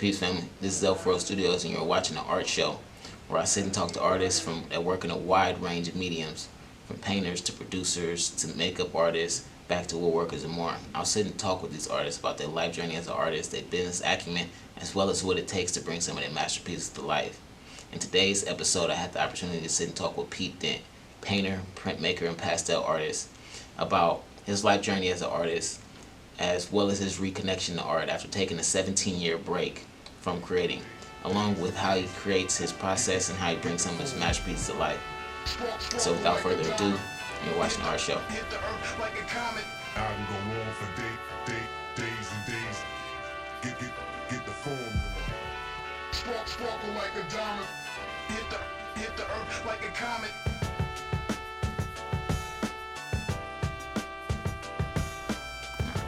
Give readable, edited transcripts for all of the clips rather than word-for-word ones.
Peace family, this is ELFWorldStudios and you're watching an art show where I sit and talk to artists that work in a wide range of mediums, from painters to producers to makeup artists, back to woodworkers and more. I'll sit and talk with these artists about their life journey as an artist, their business acumen, as well as what it takes to bring some of their masterpieces to life. In today's episode, I had the opportunity to sit and talk with Pete Dent, painter, printmaker, and pastel artist, about his life journey as an artist, as well as his reconnection to art after taking a 17-year break from creating, along with how he creates his process and how he brings some of his masterpieces to life. So without further ado, you're watching the art show. I can go on for days and days. Get the formula. Sparkle like a diamond. Hit the earth like a comet.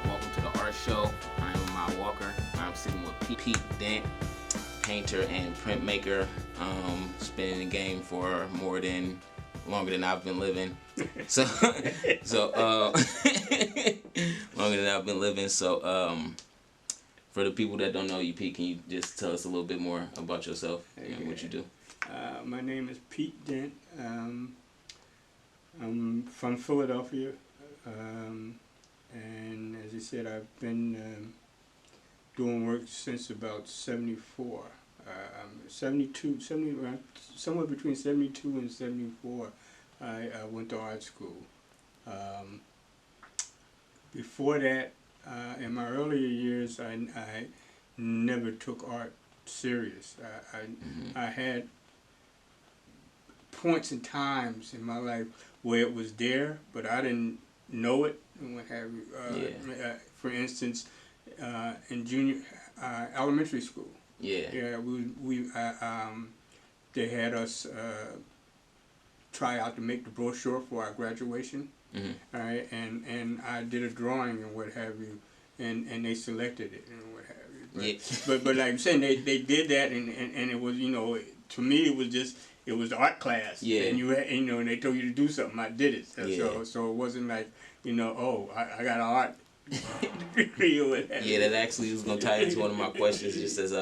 Welcome to the art show. I am Ahmad Walker. I'm sitting with Pete Dent, painter and printmaker. Been in the game for longer than I've been living. So longer than I've been living. So for the people that don't know you, Pete, can you just tell us a little bit more about yourself and what you do? My name is Pete Dent. I'm from Philadelphia, and as you said, I've been doing work since about 74. 72, somewhere between 72 and 74, I went to art school. Before that, in my earlier years, I never took art serious. I had points and times in my life where it was there, but I didn't know it and what have you. For instance, in elementary school. Yeah, they had us try out to make the brochure for our graduation. Mm-hmm. All right, and I did a drawing and what have you, and they selected it and what have you. But like I'm saying, they did that and it was, to me it was art class. Yeah. And and they told you to do something. I did it. So it wasn't like, I got an art. That actually was gonna tie into one of my questions. Just as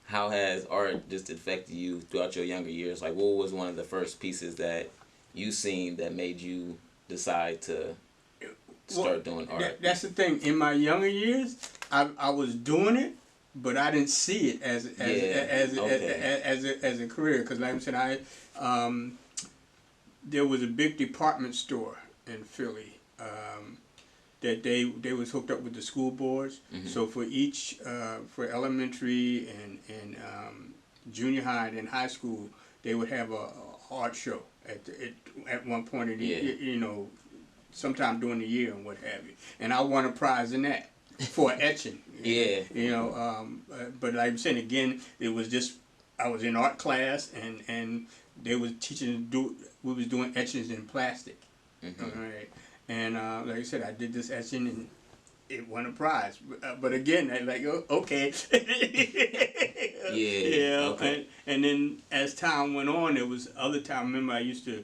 how has art just affected you throughout your younger years? Like, what was one of the first pieces that you seen that made you decide to start doing art? That's the thing. In my younger years, I was doing it, but I didn't see it as a career. Because like I said, there was a big department store in Philly. That they was hooked up with the school boards. Mm-hmm. So for each, for elementary and junior high and high school, they would have a art show at one point in the, sometime during the year and what have you. And I won a prize in that for etching. But like I'm saying again, it was just, I was in art class and they was teaching we was doing etchings in plastic. Mm-hmm. All right. And like I said, I did this etching and it won a prize. But again, I like, okay. Okay. And then as time went on, there was other time. Remember, I used to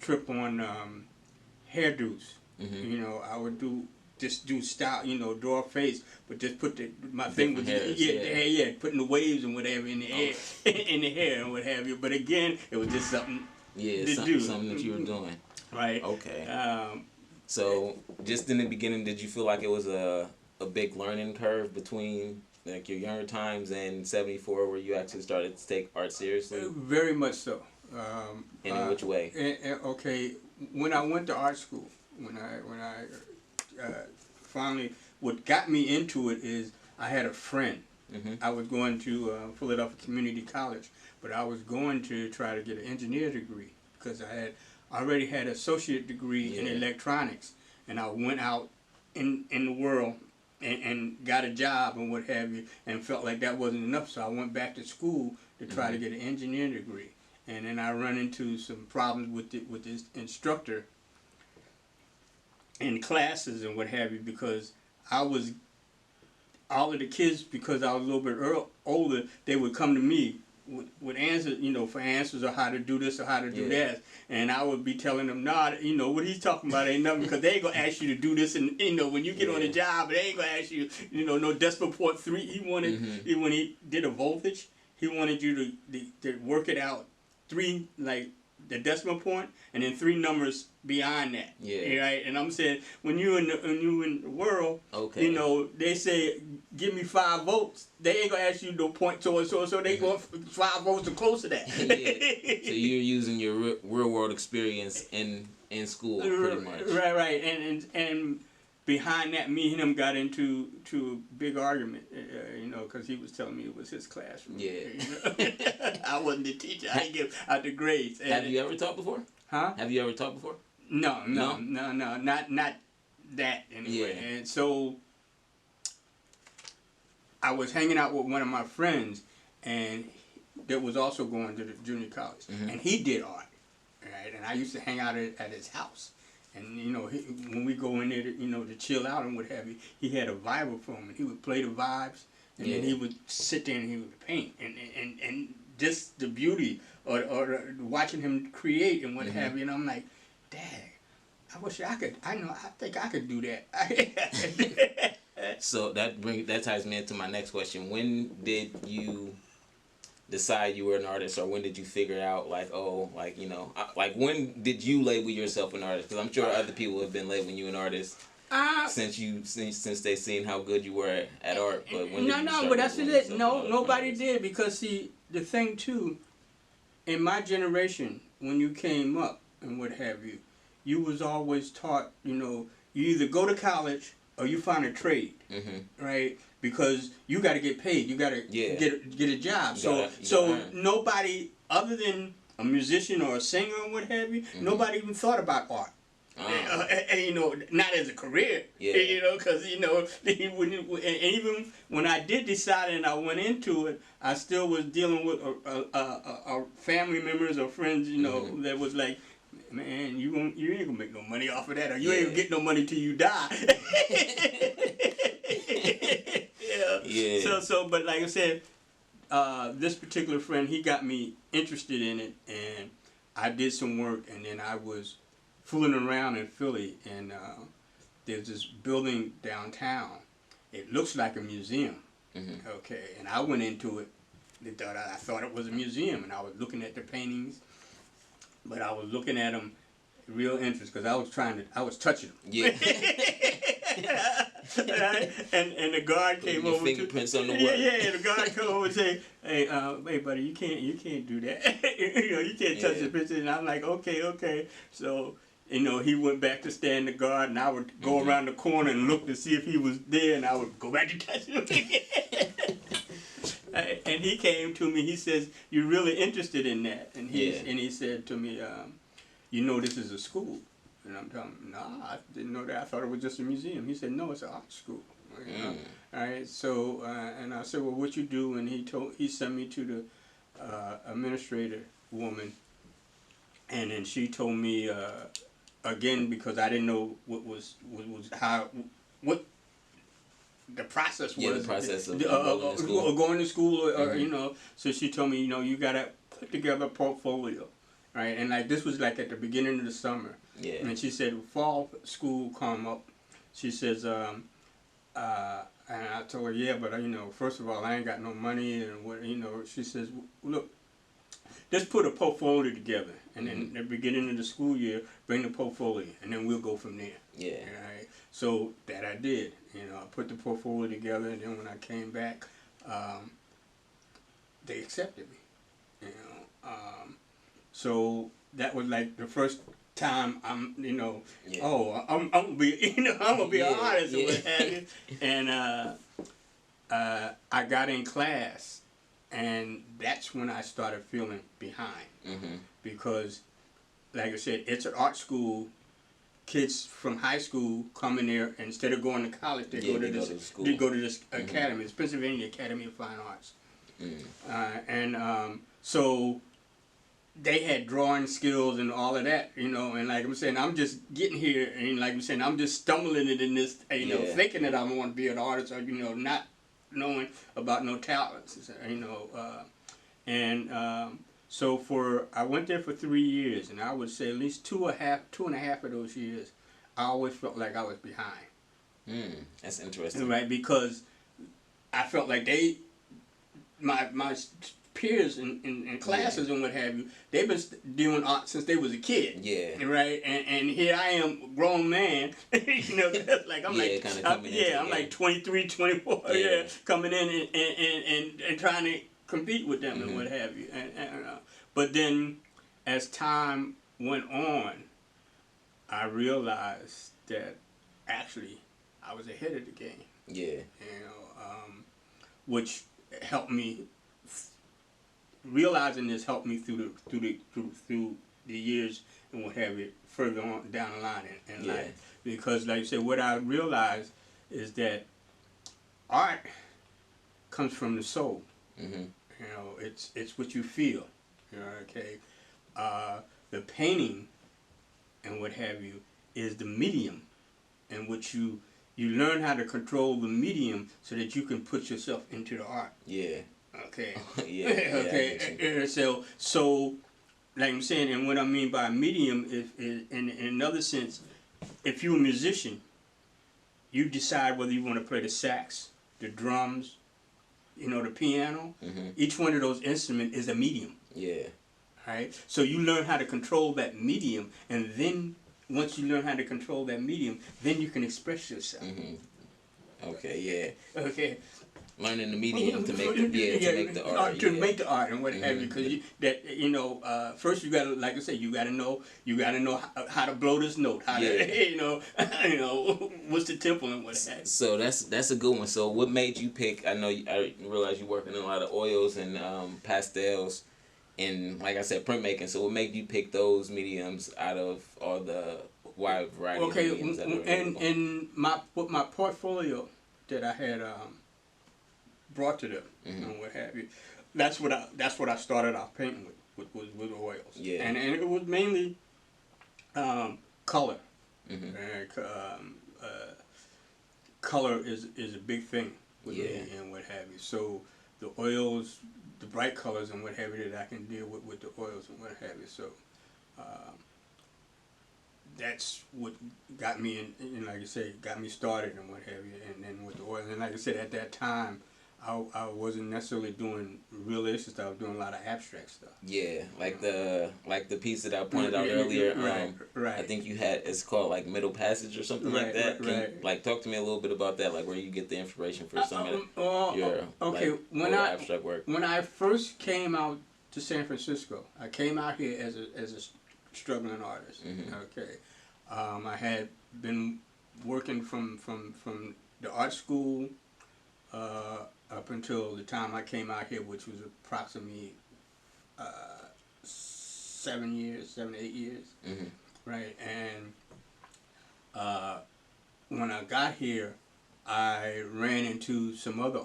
trip on hairdos. Mm-hmm. I would do style, draw a face, but just put my fingers, putting the waves and whatever in the hair, in the hair and what have you. But again, it was just something something that you were doing. Right. Okay. So just in the beginning, did you feel like it was a big learning curve between like your younger times and 74, where you actually started to take art seriously? Very much so. In which way? Okay, when I went to art school, when I finally, what got me into it is I had a friend. Mm-hmm. I was going to Philadelphia Community College, but I was going to try to get an engineer degree because I already had an associate degree in electronics, and I went out in the world and got a job and what have you, and felt like that wasn't enough, so I went back to school to try to get an engineering degree. And then I run into some problems with this instructor in classes and what have you, because all of the kids, because I was a little bit older, they would come to me with answers, for answers or how to do this or how to do that. And I would be telling them, nah, what he's talking about ain't nothing, because they ain't going to ask you to do this. And, when you get on the job, they ain't going to ask you, no decimal point 3. He wanted, when he did a voltage, he wanted you to work it out 3, like, the decimal point, and then 3 numbers beyond that. Yeah. Right. And I'm saying, when you in the world, they say, give me 5 volts. They ain't gonna ask you no point so they want 5 volts or close to that. Yeah. So you're using your real world experience in school, pretty much. Right. And behind that, me and him got into a big argument, because he was telling me it was his classroom. Yeah. I wasn't the teacher. I didn't give out the grades. Have you ever taught before? Huh? Have you ever taught before? No, not that anyway. Yeah. And so I was hanging out with one of my friends, and that was also going to the junior college, and he did art, right? And I used to hang out at his house. And, when we go in there to, to chill out and what have you, he had a vibraphone, and he would play the vibes, and then he would sit there and he would paint. And just the beauty, or watching him create and what have you, and I'm like, dang, I wish I could, I think I could do that. So that ties me into my next question. When did you decide you were an artist, or when did you figure out when did you label yourself an artist? Because I'm sure other people have been labeling you an artist since they seen how good you were at art. But when but that's it. Nobody did, because see, the thing too, in my generation, when you came up and what have you, you was always taught, you either go to college or you find a trade, right? Because you got to get paid, you got to get a job. So nobody other than a musician or a singer or what have you, nobody even thought about art. Not as a career, because even when I did decide and I went into it, I still was dealing with family members or friends, that was like, man, you ain't gonna make no money off of that, or you ain't gonna get no money till you die. But like I said, this particular friend, he got me interested in it, and I did some work, and then I was fooling around in Philly, and there's this building downtown. It looks like a museum, okay, and I went into it. I thought it was a museum, and I was looking at the paintings, but I was looking at them real interest, because I was touching them. Yeah. and the guard came over. Fingerprints on the wall. Yeah. The guard came over and say, "Hey, buddy, you can't do that. You can't touch the picture." And I'm like, okay. So, he went back to stand the guard, and I would go around the corner and look to see if he was there, and I would go back to touch him again. And he came to me. He says, "You're really interested in that?" And he said to me, "This is a school." And I'm telling him, "Nah, I didn't know that. I thought it was just a museum." He said, "No, it's an art school." All right. So, and I said, "Well, what you do?" And he sent me to the administrator woman, and then she told me again, because I didn't know what the process was. Yeah, the process of going to school, or So she told me, you gotta put together a portfolio, right? And like this was like at the beginning of the summer. Yeah. And she said, fall school come up. She says, and I told her, yeah, but first of all, I ain't got no money, and what, She says, look, just put a portfolio together, and then at the beginning of the school year, bring the portfolio, and then we'll go from there. Yeah. Right? So that I did. I put the portfolio together, and then when I came back, they accepted me. So that was like the first time I'm gonna be I'm gonna be an artist or what have you. And I got in class, and that's when I started feeling behind, because like I said, it's an art school. Kids from high school come in there, and instead of going to college, they go to this academy. It's Pennsylvania Academy of Fine Arts. So they had drawing skills and all of that, and like I'm saying, I'm just getting here, and like I'm saying, I'm just stumbling in this, thinking that I want to be an artist, or not knowing about no talents, And so I went there for 3 years, and I would say at least two and a half of those years, I always felt like I was behind. That's interesting. Right, because I felt like my peers in classes and what have you, they've been doing art since they was a kid. Yeah. Right, and here I am, a grown man. You know, like I'm like 23, 24. Yeah, coming in and trying to compete with them and what have you. But then, as time went on, I realized that actually I was ahead of the game. Yeah. You know, which helped me. Realizing this helped me through the years and what have you further on down the line in life. Because, like I said, what I realized is that art comes from the soul. You know, it's what you feel. You know, okay. The painting and what have you is the medium in which you learn how to control the medium so that you can put yourself into the art. Yeah. Okay. Okay. So, like I'm saying, and what I mean by medium is in another sense, if you're a musician, you decide whether you want to play the sax, the drums, you know, the piano. Each one of those instruments is a medium. Yeah. Right? So you learn how to control that medium, and then once you learn how to control that medium, then you can express yourself. Okay, yeah. Okay. Learning the medium to make the art. To make the art and what have you, because first you gotta, like I said, you gotta know how to blow this note, how to, what's the tempo and what have you. So that's a good one. So what made you pick? I realize you're working in a lot of oils and pastels, and like I said, printmaking. So what made you pick those mediums out of all the wide variety of mediums that are available? And my portfolio that I had brought to them and what have you. That's what I started off painting with oils. Yeah. And it was mainly color. Color is a big thing with me and what have you. So the oils, the bright colors and what have you that I can deal with the oils and what have you. So that's what got me in, like I say, got me started and what have you. And then with the oils, and like I said, at that time, I wasn't necessarily doing realistic stuff. I was doing a lot of abstract stuff. Yeah, like the piece that I pointed out earlier. Right. I think you had, it's called like Middle Passage or something like that. Can you, talk to me a little bit about that, like where you get the inspiration for some of your abstract work. When I first came out to San Francisco, I came out here as a struggling artist. Okay, I had been working from the art school up until the time I came out here, which was approximately 7 to 8 years. Right, and when I got here, I ran into some other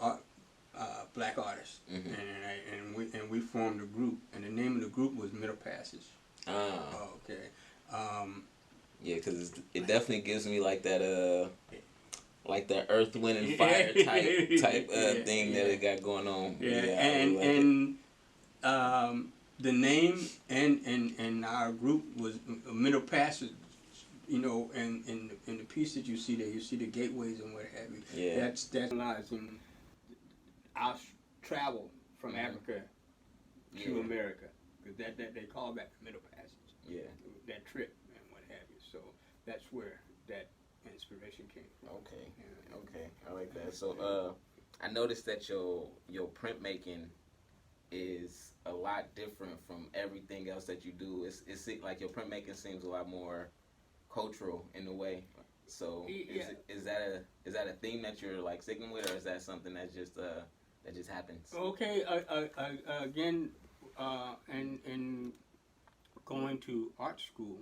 black artists, and we formed a group, and the name of the group was Middle Passage. Okay. Yeah, because it definitely gives me like that Earth, Wind, and Fire type thing that it got going on. The name and our group was Middle Passage. You know, and in the piece that you see there, you see the gateways and what have you. Yeah. That's realizing our travel from Africa to America, because that they call that the Middle Passage. Yeah. That trip and what have you. So that's where that inspiration came from. Okay. Okay, I like that. So I noticed that your printmaking is a lot different from everything else that you do. It's like your printmaking seems a lot more cultural in a way. So is that a theme that you're like sticking with, or is that something that just happens? Okay. Again, in going to art school,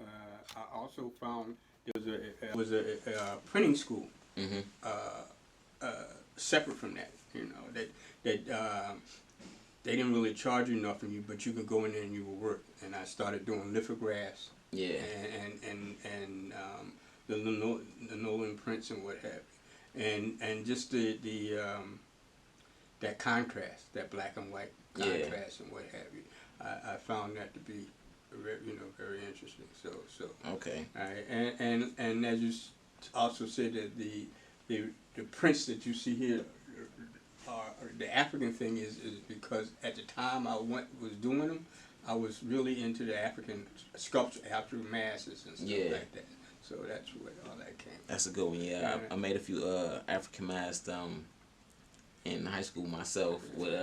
I also found there was a printing school separate from that. You know that they didn't really charge you nothing, but you could go in there and you would work. And I started doing lithographs. Yeah. And the linoleum prints and what have you, and just the that contrast, that black and white contrast and what have you. I found that to be, very interesting. So Okay. all right, and as you also said that the prints that you see here are the African thing is because at the time I was doing them, I was really into the African sculpture, African masses and stuff like that. So that's where all that came. That's a good one. Yeah, I made a few African masks in high school myself with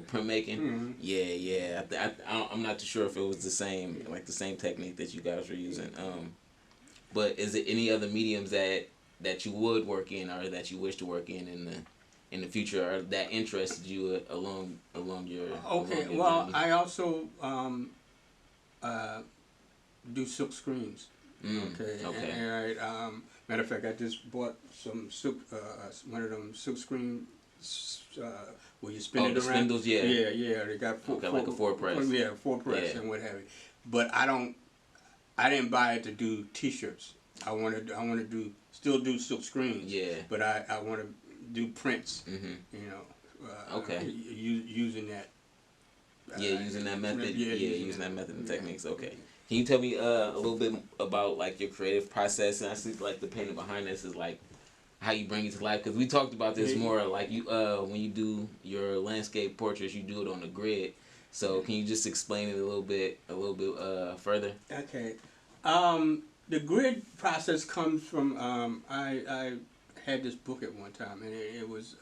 printmaking. Yeah. I'm not too sure if it was the same technique that you guys were using. But is it any other mediums that you would work in or that you wish to work in the future or that interested you along your Well, I also do silk screens. Okay. And, matter of fact, I just bought some silk, one of them silk screen where you spin it around. Spindles, yeah. Yeah. They got like a 4-press. Yeah, 4-press and what have you. But I didn't buy it to do T-shirts. I want to still do silk screens. Yeah. But I want to do prints. Using that. Using that method. Using that method and techniques. Okay. Can you tell me a little bit about like your creative process? And I see like the painting behind this is like how you bring it to life, because we talked about this more like you when you do your landscape portraits, you do it on the grid. So can you just explain it a little bit further? Okay. The grid process comes from I had this book at one time, and it was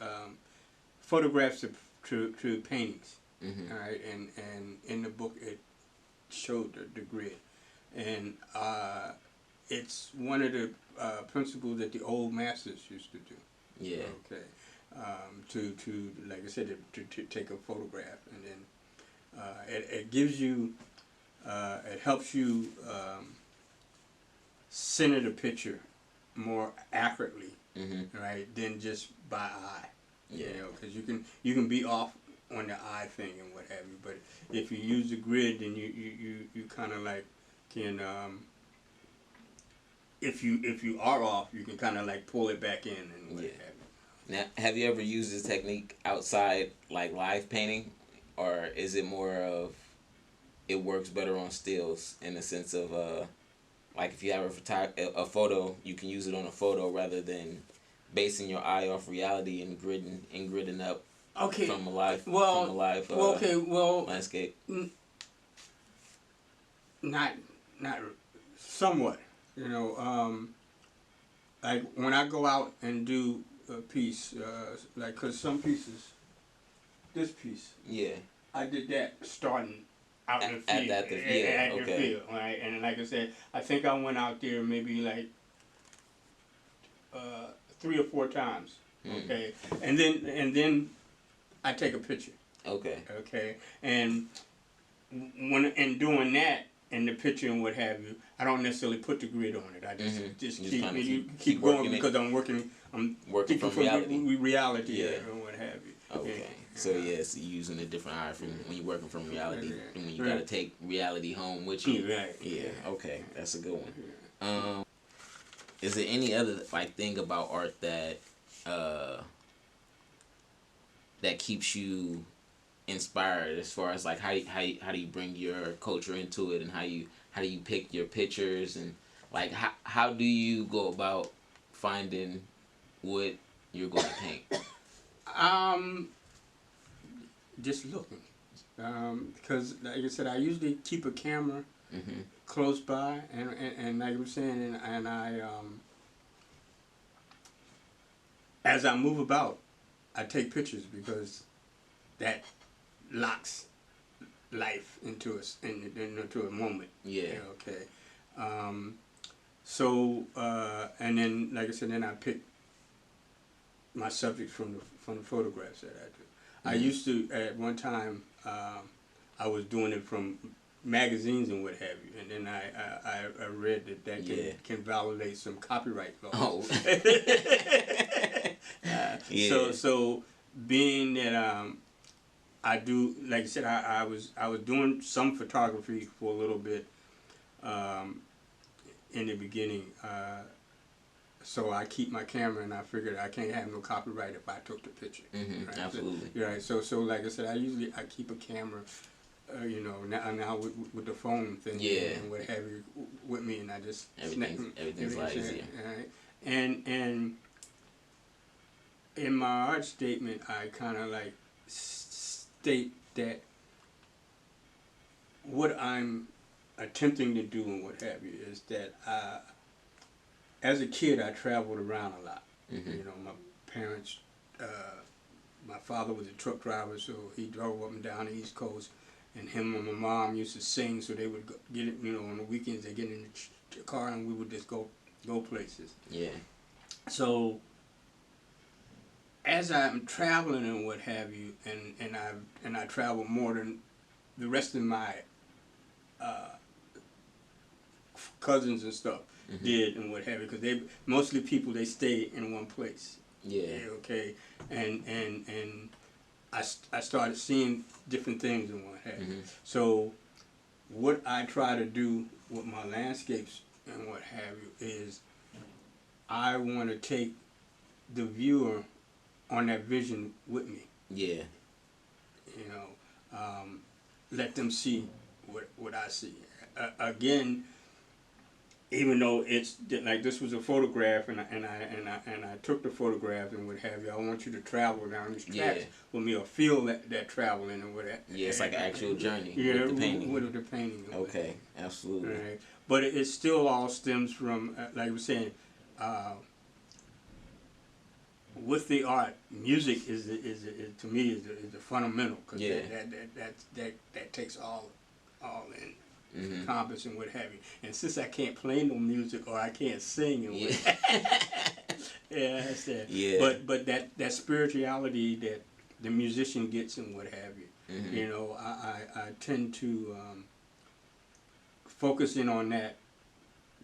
photographs to paintings. All right, and in the book it showed the grid, and it's one of the principles that the old masters used to do. Yeah. Okay. To like I said, to take a photograph, and then it gives you, it helps you center the picture more accurately, right, than just by eye. Yeah. Because you can be off on the eye thing and what have you, but if you use the grid, then you kind of like can if you are off, you can kind of like pull it back in and what have you. Now, have you ever used this technique outside like live painting, or is it more of it works better on stills in the sense of like if you have a photo, you can use it on a photo rather than basing your eye off reality and gridding up from a live landscape. Not somewhat, like when I go out and do a piece, like, cause some pieces, this piece, I did that starting out in the field, at the field, right? And like I said, I think I went out there maybe like 3 or 4 times, okay, and then I take a picture, okay, and when in doing that in the picture and what have you, I don't necessarily put the grid on it. I just keep going because I'm working from reality and what have you. Okay. So so you're using a different eye from when you're working from reality and when you gotta take reality home with you. Right. Yeah. Okay. That's a good one. Is there any other like thing about art that that keeps you inspired as far as like how do you bring your culture into it, and how do you pick your pictures, and like how do you go about finding what you're going to paint? Just looking, because like I said, I usually keep a camera close by, and like I'm saying, and I as I move about, I take pictures because that locks life into a moment. Yeah. Okay. And then like I said, then I pick my subjects from the photographs that I do. I used to at one time. I was doing it from magazines and what have you, and then I read that can violate some copyright laws. So being that I do, like I said, I was doing some photography for a little bit in the beginning, so I keep my camera, and I figured I can't have no copyright if I took the picture. Right? Absolutely. So, right. So like I said, I keep a camera, you know, now with the phone thing and what have you with me, and I just everything's a lot easier. Right? And in my art statement, I kind of like state that what I'm attempting to do and what have you is that as a kid, I traveled around a lot. You know, my parents, my father was a truck driver, so he drove up and down the East Coast, and him and my mom used to sing, so they would get it, you know, on the weekends they get in the car and we would just go places. Yeah. So as I'm traveling and what have you, and I travel more than the rest of my cousins and stuff did and what have you, because they mostly people they stay in one place. Yeah. Okay. And I started seeing different things and what have you. So what I try to do with my landscapes and what have you is I want to take the viewer on that vision with me. Yeah. You know, let them see what I see. Again, even though it's like this was a photograph and I took the photograph and what have you, I want you to travel down these tracks with me or feel that traveling and whatever. Yeah, it's like an actual journey with the painting. With the painting. Okay, absolutely. Right. But it still all stems from, like I was saying, with the art, music is to me is the fundamental, because that takes all in. Compass and what have you. And since I can't play no music or I can't sing and what that's that. Yeah. But that spirituality that the musician gets and what have you. You know, I tend to focus in on that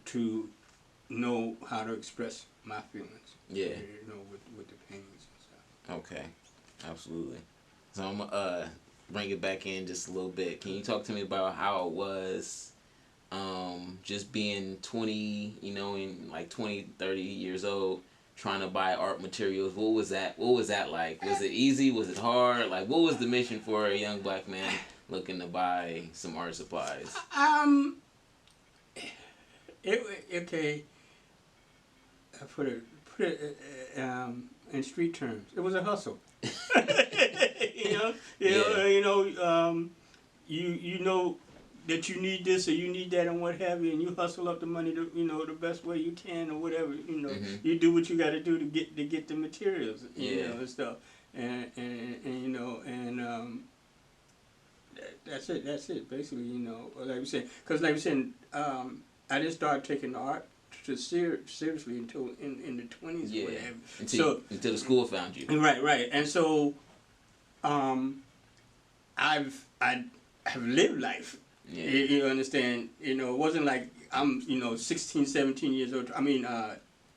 to know how to express my feelings. Yeah. You know, with the paintings and stuff. Okay. Absolutely. So I'm bring it back in just a little bit. Can you talk to me about how it was just being 20, you know, in like 20, 30 years old, trying to buy art materials? What was that like? Was it easy? Was it hard? Like, what was the mission for a young black man looking to buy some art supplies? Okay. I put it in street terms. It was a hustle. You know that you need this or you need that and what have you, and you hustle up the money to, you know, the best way you can or whatever. You know, you do what you got to do to get the materials, you know, and stuff, and you know, and that's it basically. You know, like we said, because like we said, I didn't start taking the art seriously until in the 20s. Yeah. Or whatever. Until the school found you. Right. And so, I have lived life. Yeah. You understand? You know, it wasn't like I'm, you know, 16, 17 years old. I mean,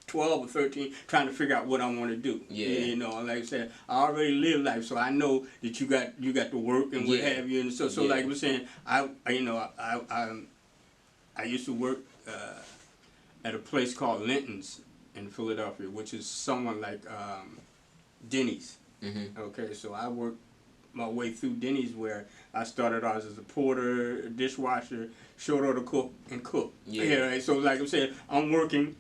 12 or 13, trying to figure out what I want to do. Yeah. You know, like I said, I already lived life, so I know that you got to work and what have you. And so like I was saying, I used to work at a place called Linton's in Philadelphia, which is someone like Denny's. Okay, so I worked my way through Denny's, where I started out as a porter, dishwasher, short order cook, and cook. Yeah. Right? So like I said, I'm working.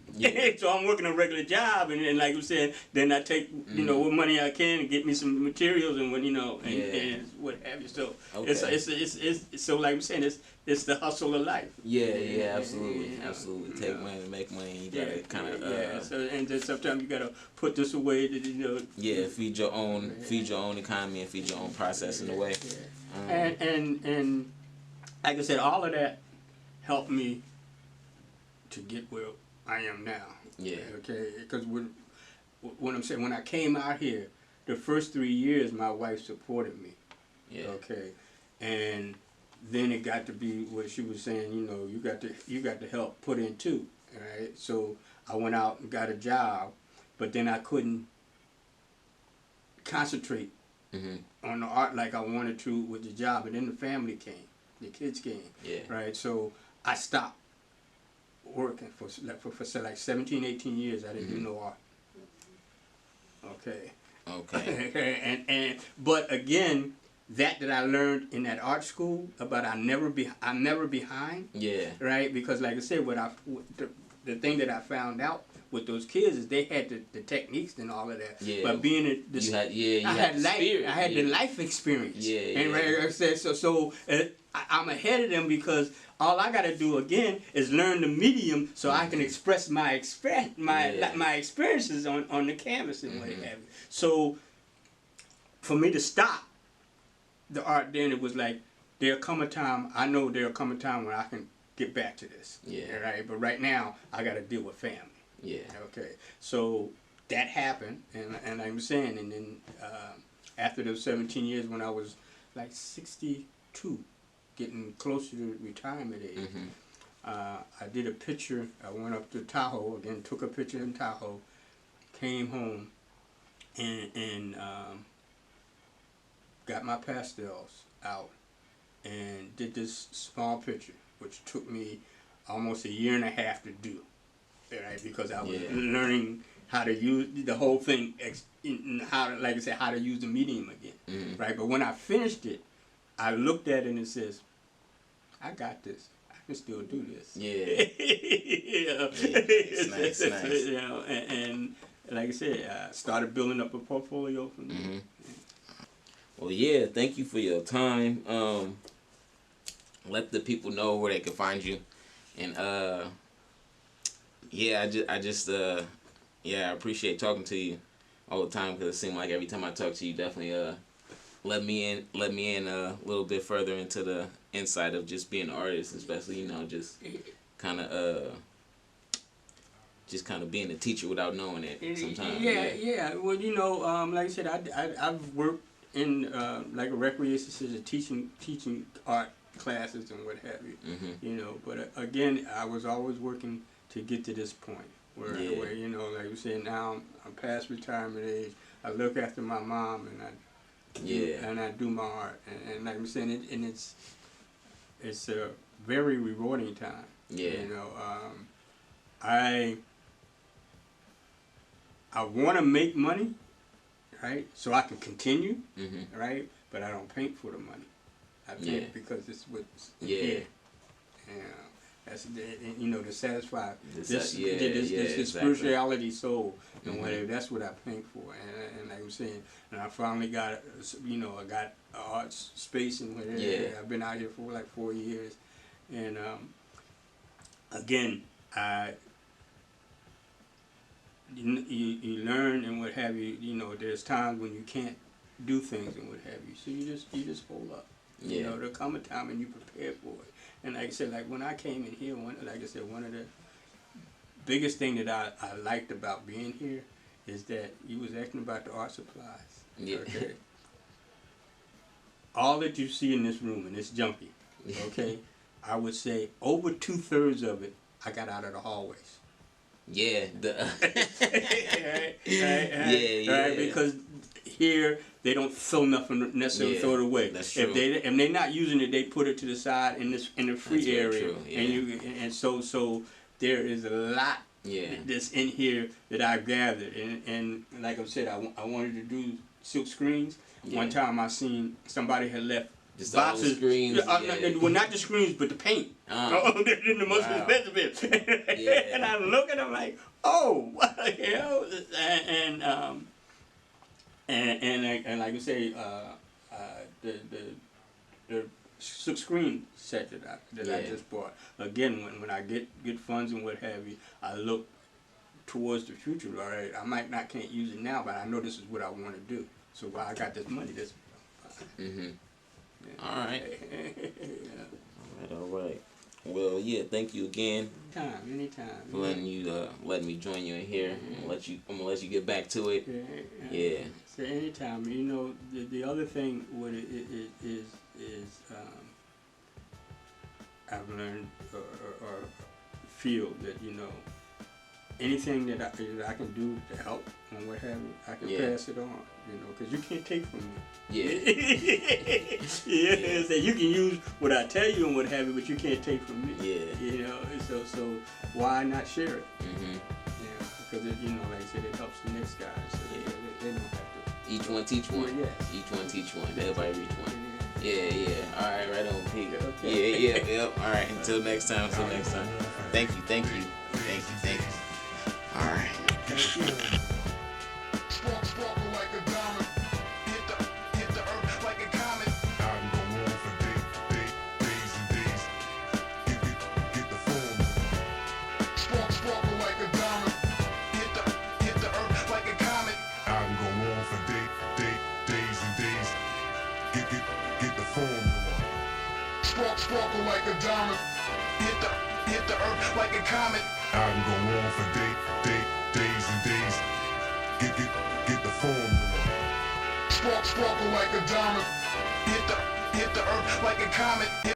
So I'm working a regular job, and like I said, then I take you know what money I can and get me some materials and when you know and what have you. So it's so like I'm saying, it's the hustle of life. Yeah, absolutely. Take money to make money. You gotta kind of So and then sometimes you gotta put this away to you know. Yeah, feed your own economy and feed your own process in a way. And like I said, all of that helped me to get where I am now. Yeah. Okay, because when I'm saying when I came out here, the first 3 years my wife supported me. Yeah. Okay, and then it got to be what she was saying. You know, you got to help put in too. Right. So I went out and got a job, but then I couldn't concentrate on the art like I wanted to with the job, and then the family came, the kids came. Yeah. Right. So I stopped working for like 17, 18 years. I didn't do no art. Okay. Okay. But again, that I learned in that art school about I'm never behind. Yeah. Right? Because like I said, the thing that I found out with those kids is they had the techniques and all of that. Yeah. But being I had the life experience. Yeah. And right, I said so. I'm ahead of them because all I got to do again is learn the medium so I can express my experiences on the canvas and what have you. So for me to stop the art, then it was like there'll come a time. I know there'll come a time when I can get back to this. Yeah. Right. But right now I got to deal with family. Yeah. Okay. So that happened, and like I'm saying, and then after those 17 years, when I was like 62, getting closer to retirement age, I did a picture. I went up to Tahoe again, took a picture in Tahoe, came home, and got my pastels out, and did this small picture, which took me almost a year and a half to do. Right, because I was learning how to use the whole thing, how to use the medium again, right? But when I finished it, I looked at it and it says, "I got this. I can still do this." Yeah. Nice. You know, and like I said, I started building up a portfolio from there. Well, yeah. Thank you for your time. Let the people know where they can find you, and yeah, I appreciate talking to you all the time because it seemed like every time I talk to you, definitely let me in a little bit further into the insight of just being an artist, especially just kind of being a teacher without knowing it sometimes. Yeah. Well, like I said, I've worked in like a recreation center teaching art classes and what have you. But again, I was always working to get to this point where like you said, now I'm past retirement age. I look after my mom and I do my art, and like I'm saying, it's a very rewarding time. I want to make money, right? So I can continue, right? But I don't paint for the money. I paint because it's what's here. That's to satisfy this spirituality soul and whatever. That's what I paint for, and like I'm saying, and I finally got I got an art space and whatever. I've been out here for like 4 years, and again, you learn and what have you. There's times when you can't do things and what have you, so you just hold up. There'll come a time and you prepare for it. And like I said, like when I came in here, one of the biggest thing that I liked about being here is that you was asking about the art supplies. Okay. All that you see in this room, and it's junky, okay, I would say over 2/3 of it I got out of the hallways. Right, because here they don't throw nothing necessarily throw it away. That's true. If they're not using it, they put it to the side in the free area. True. Yeah. And so there is a lot that's in here that I've gathered, and like I said, I wanted to do silk screens. One time I seen somebody had left just boxes, screens. Well, not the screens, but the paint. They're the most expensive. And I look at them like, oh, and like I say, the silk screen set that I just bought. Again, when I get funds and what have you, I look towards the future. All right, I can't use it now, but I know this is what I want to do. So while I got this money, this. All right. All right. Well, thank you again. Anytime. For letting me join you in here. I'm gonna let you get back to it. Yeah. So anytime. The other thing with it is I've learned or feel that anything that I can do to help and what have you, I can pass it on. Because you can't take from me. Yeah, so you can use what I tell you and what have you, but you can't take from me. Yeah. You know, so why not share it? Mm-hmm. Yeah, because it, you know, like I said, it helps the next guy. So they don't have to. Each one teach one. Well, yes. Each one teach one. Everybody reach one. Yeah. All right, right on, Pete. Okay. Yeah. All right, until next time. Thank you. All right. Sparkle like a diamond. Hit the earth like a comet. I can go on for days and days. Get the formula. Sparkle like a diamond. Hit the earth like a comet. I can go on for days and days. Get the formula. Sparkle like a diamond. Hit the earth like a comet. I can go on for days and days. Get the formula. Sparkle like a diamond. Hit the earth like a comet.